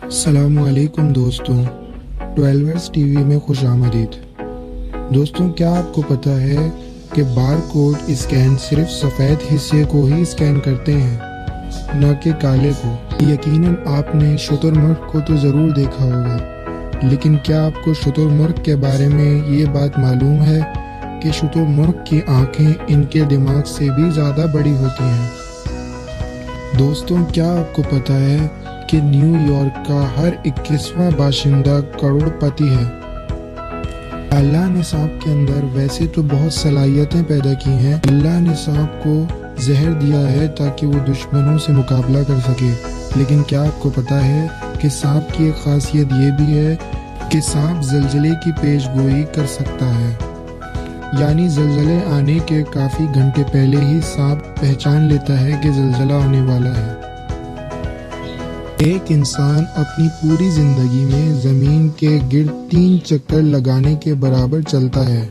अस्सलाम वालेकुम दोस्तों, 12 टी वी में खुश आमदीद। दोस्तों, क्या आपको पता है कि बार कोड स्कैन सिर्फ सफ़ेद हिस्से को ही स्कैन करते हैं, न कि काले को। यकीनन आपने शुतुरमुर्ग को तो ज़रूर देखा होगा, लेकिन क्या आपको शुतुरमुर्ग के बारे में ये बात मालूम है कि शुतुरमुर्ग की आँखें इनके दिमाग से भी ज़्यादा बड़ी होती हैं। दोस्तों, क्या आपको पता है कि न्यूयॉर्क का हर 21वां बाशिंदा करोड़पति है। अल्लाह ने सांप के अंदर वैसे तो बहुत सलाहियतें पैदा की हैं। अल्लाह ने सांप को जहर दिया है ताकि वो दुश्मनों से मुकाबला कर सके, लेकिन क्या आपको पता है कि सांप की एक खासियत ये भी है कि सांप ज़लज़ले की पेशगोई कर सकता है, यानी ज़लज़ले आने के काफ़ी घंटे पहले ही सांप पहचान लेता है कि ज़लज़ला आने वाला है। एक इंसान अपनी पूरी जिंदगी में जमीन के गिर्द 3 चक्कर लगाने के बराबर चलता है।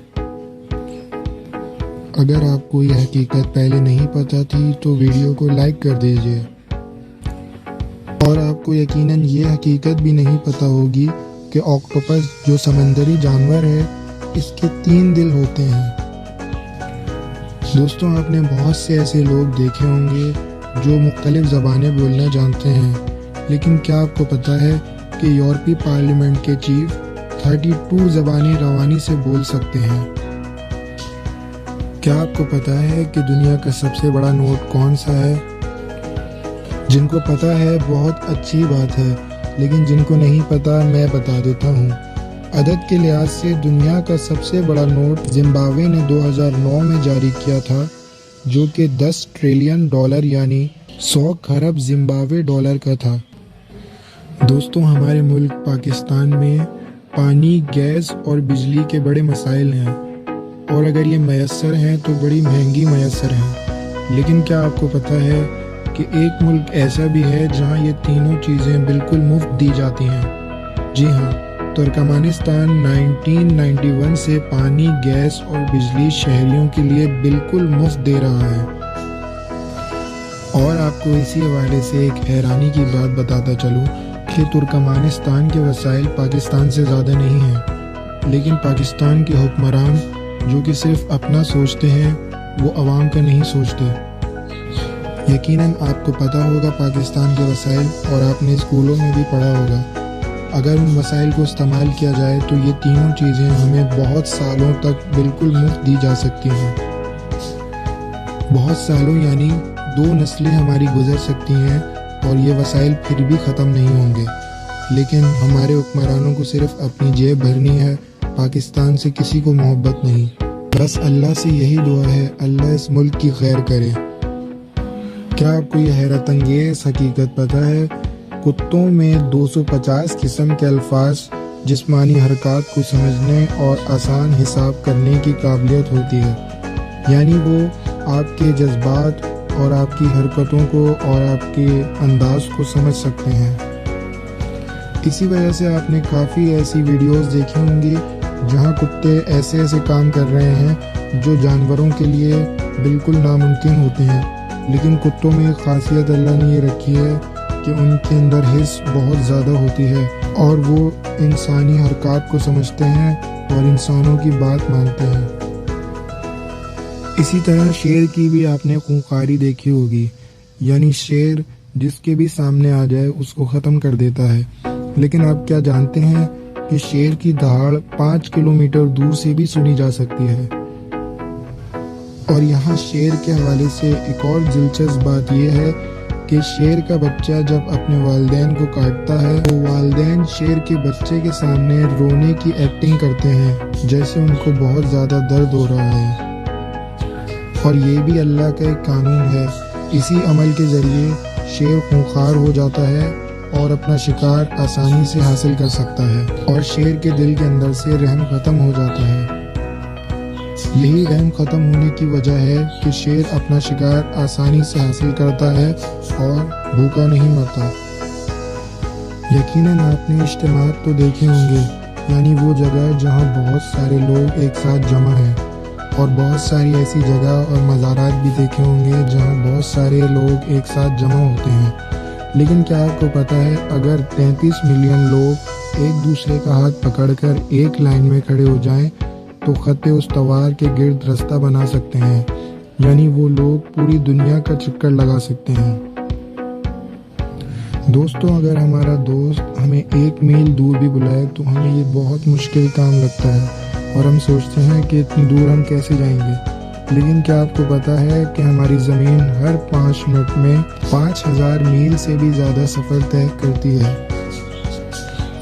अगर आपको यह हकीकत पहले नहीं पता थी तो वीडियो को लाइक कर दीजिए। और आपको यकीनन ये हकीकत भी नहीं पता होगी कि ऑक्टोपस जो समंदरी जानवर है, इसके 3 दिल होते हैं। दोस्तों, आपने बहुत से ऐसे लोग देखे होंगे जो मुख्तलिफ ज़बानें बोलना जानते हैं, लेकिन क्या आपको पता है कि यूरोपीय पार्लियामेंट के चीफ 32 ज़बानें रवानी से बोल सकते हैं। क्या आपको पता है कि दुनिया का सबसे बड़ा नोट कौन सा है? जिनको पता है बहुत अच्छी बात है, लेकिन जिनको नहीं पता मैं बता देता हूँ। अदद के लिहाज से दुनिया का सबसे बड़ा नोट जिम्बाब्वे ने 2009 में जारी किया था, जो कि 10 ट्रिलियन डॉलर यानी 100 खरब जिम्बाब्वे डॉलर का था। दोस्तों, हमारे मुल्क पाकिस्तान में पानी, गैस और बिजली के बड़े मसाइल हैं, और अगर ये मैसर हैं तो बड़ी महंगी मैसर हैं। लेकिन क्या आपको पता है कि एक मुल्क ऐसा भी है जहां ये तीनों चीज़ें बिल्कुल मुफ्त दी जाती हैं? जी हाँ, तुर्कमेनिस्तान 1991 से पानी, गैस और बिजली शहरियों के लिए बिल्कुल मुफ्त दे रहा है। और आपको इसी हवाले से एक हैरानी की बात बताता चलूँ कि तुर्कमेनिस्तान के वसाइल पाकिस्तान से ज़्यादा नहीं हैं, लेकिन पाकिस्तान के हुक्मरान जो कि सिर्फ अपना सोचते हैं, वो अवाम का नहीं सोचते। यकीनन आपको पता होगा पाकिस्तान के वसाइल, और आपने स्कूलों में भी पढ़ा होगा। अगर उन वसाइल को इस्तेमाल किया जाए तो ये तीनों चीज़ें हमें बहुत सालों तक बिल्कुल मुफ्त दी जा सकती हैं। बहुत सालों यानी 2 नस्लें हमारी गुजर सकती हैं और ये वसाइल फिर भी ख़त्म नहीं होंगे। लेकिन हमारे हुक्मरानों को सिर्फ अपनी जेब भरनी है, पाकिस्तान से किसी को मोहब्बत नहीं। बस अल्लाह से यही दुआ है, अल्लाह इस मुल्क की खैर करे। क्या आपको यह हैरत अंगेज़ हकीकत पता है? कुत्तों में 250 किस्म के अल्फाज जिस्मानी हरकत को समझने और आसान हिसाब करने की काबिलियत होती है, यानी वो आपके जज्बात और आपकी हरकतों को और आपके अंदाज को समझ सकते हैं। इसी वजह से आपने काफ़ी ऐसी वीडियोस देखी होंगी जहां कुत्ते ऐसे ऐसे काम कर रहे हैं जो जानवरों के लिए बिल्कुल नामुमकिन होते हैं, लेकिन कुत्तों में एक खासियत अल्लाह ने ये रखी है कि उनके अंदर हिस्स बहुत ज़्यादा होती है और वो इंसानी हरकत को समझते हैं और इंसानों की बात मानते हैं। इसी तरह शेर की भी आपने खूंखारी देखी होगी, यानी शेर जिसके भी सामने आ जाए उसको ख़त्म कर देता है। लेकिन आप क्या जानते हैं कि शेर की दहाड़ 5 किलोमीटर दूर से भी सुनी जा सकती है। और यहाँ शेर के हवाले से एक और दिलचस्प बात यह है कि शेर का बच्चा जब अपने वालिदैन को काटता है तो वालिदैन शेर के बच्चे के सामने रोने की एक्टिंग करते हैं, जैसे उनको बहुत ज़्यादा दर्द हो रहा है। और ये भी अल्लाह का एक कानून है। इसी अमल के ज़रिए शेर खूंखार हो जाता है और अपना शिकार आसानी से हासिल कर सकता है, और शेर के दिल के अंदर से रहम ख़त्म हो जाता है। यही रहम ख़त्म होने की वजह है कि शेर अपना शिकार आसानी से हासिल करता है और भूखा नहीं मरता। यकीनन आपने इज्तिमात तो देखे होंगे, यानी वो जगह जहाँ बहुत सारे लोग एक साथ जमा हैं, और बहुत सारी ऐसी जगह और मज़ारात भी देखे होंगे जहाँ बहुत सारे लोग एक साथ जमा होते हैं। لیکن کیا آپ کو پتہ ہے اگر 33 ملین لوگ ایک دوسرے کا ہاتھ پکڑ کر ایک لائن میں کھڑے ہو جائیں تو خط استوار کے گرد رستہ بنا سکتے ہیں، یعنی وہ لوگ پوری دنیا کا چکر لگا سکتے ہیں۔ دوستوں، اگر ہمارا دوست ہمیں 1 میل دور بھی بلائے تو ہمیں یہ بہت مشکل کام لگتا ہے اور ہم سوچتے ہیں کہ اتنی دور ہم کیسے جائیں گے۔ لیکن کیا آپ کو پتہ ہے کہ ہماری زمین ہر 5 منٹ میں 5000 میل سے بھی زیادہ سفر طے کرتی ہے۔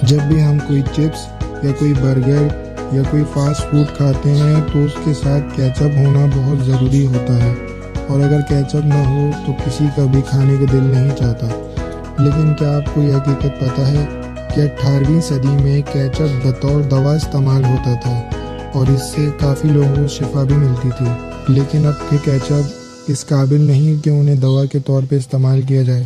جب بھی ہم کوئی چپس یا کوئی برگر یا کوئی فاسٹ فوڈ کھاتے ہیں تو اس کے ساتھ کیچپ ہونا بہت ضروری ہوتا ہے، اور اگر کیچپ نہ ہو تو کسی کا بھی کھانے کا دل نہیں چاہتا۔ لیکن کیا آپ کو یہ حقیقت پتہ ہے کہ 18ویں صدی میں کیچپ بطور دوا استعمال ہوتا تھا اور اس سے کافی لوگوں کو شفا بھی ملتی تھی، لیکن اب کے کیچپ اس قابل نہیں کہ انہیں دوا کے طور پہ استعمال کیا جائے۔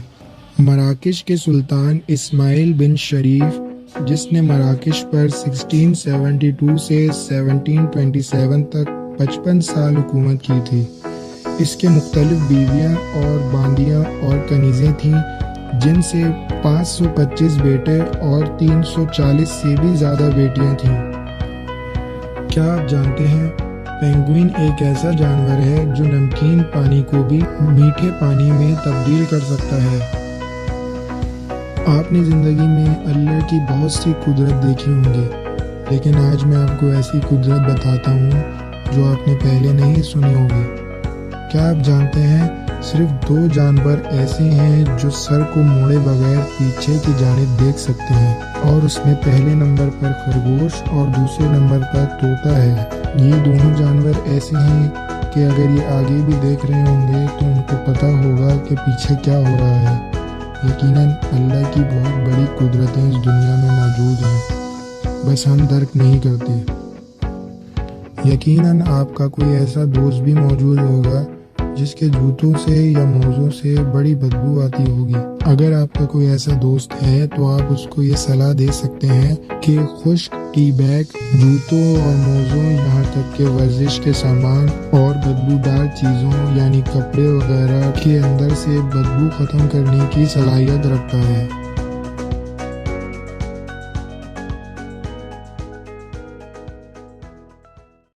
مراکش کے سلطان اسماعیل بن شریف، جس نے مراکش پر 1672 سے 1727 تک 55 سال حکومت کی تھی، اس کے مختلف بیویاں اور باندیاں اور کنیزیں تھیں، جن سے 525 بیٹے اور 340 سے بھی زیادہ بیٹیاں تھیں۔ کیا آپ جانتے ہیں پینگوئن ایک ایسا جانور ہے جو نمکین پانی کو بھی میٹھے پانی میں تبدیل کر سکتا ہے۔ آپ نے زندگی میں اللہ کی بہت سی قدرت دیکھی ہوں گی، لیکن آج میں آپ کو ایسی قدرت بتاتا ہوں جو آپ نے پہلے نہیں سنی ہوگی۔ کیا آپ جانتے ہیں صرف 2 جانور ایسے ہیں جو سر کو موڑے بغیر پیچھے کی جانب دیکھ سکتے ہیں، اور اس میں پہلے نمبر پر خرگوش اور دوسرے نمبر پر طوطا ہے۔ یہ دونوں جانور ایسے ہیں کہ اگر یہ آگے بھی دیکھ رہے ہوں گے تو ان کو پتہ ہوگا کہ پیچھے کیا ہو رہا ہے۔ یقیناً اللہ کی بہت بڑی قدرتیں اس دنیا میں موجود ہیں، بس ہم درک نہیں کرتے۔ یقیناً آپ کا کوئی ایسا دوست بھی موجود ہوگا جس کے جوتوں سے یا موزوں سے بڑی بدبو آتی ہوگی۔ اگر آپ کا کوئی ایسا دوست ہے تو آپ اس کو یہ صلاح دے سکتے ہیں کہ خشک ٹی بیگ، جوتوں اور موزوں، یہاں تک کہ ورزش کے سامان اور بدبودار چیزوں یعنی کپڑے وغیرہ کے اندر سے بدبو ختم کرنے کی صلاحیت رکھتا ہے۔